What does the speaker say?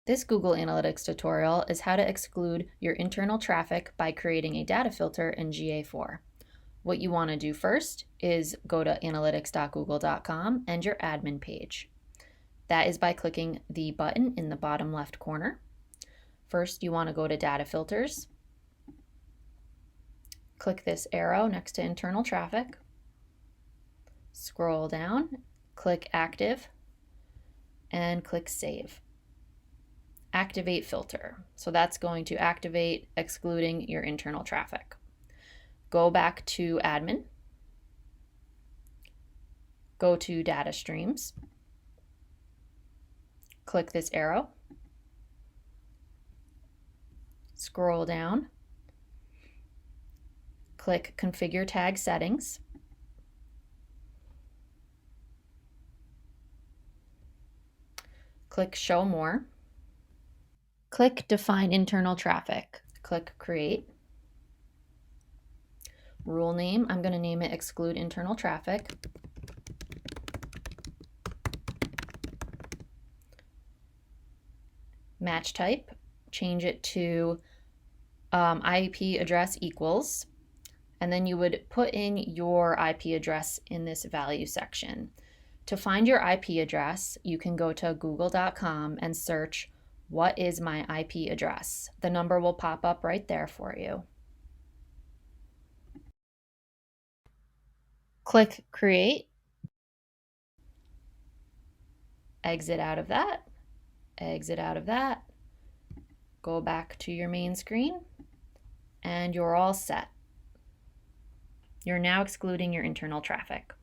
This Google Analytics tutorial is how to exclude your internal traffic by creating a data filter in GA4. What you want to do first is go to analytics.google.com and your admin page. That is by clicking the button in the bottom left corner. First, you want to go to Data Filters. Click this arrow next to Internal Traffic. Scroll down, click Active, and click Save. Activate filter. So that's going to activate excluding your internal traffic. Go back to admin. Go to data streams. Click this arrow. Scroll down. Click configure tag settings. Click show more. Click define internal traffic. Click create. Rule name, I'm going to name it exclude internal traffic. Match type, change it to IP address equals, and then you would put in your IP address in this value section. To find your IP address, you can go to google.com and search what is my IP address. The number will pop up right there for you. Click create. Exit out of that. Exit out of that. Go back to your main screen and you're all set. You're now excluding your internal traffic.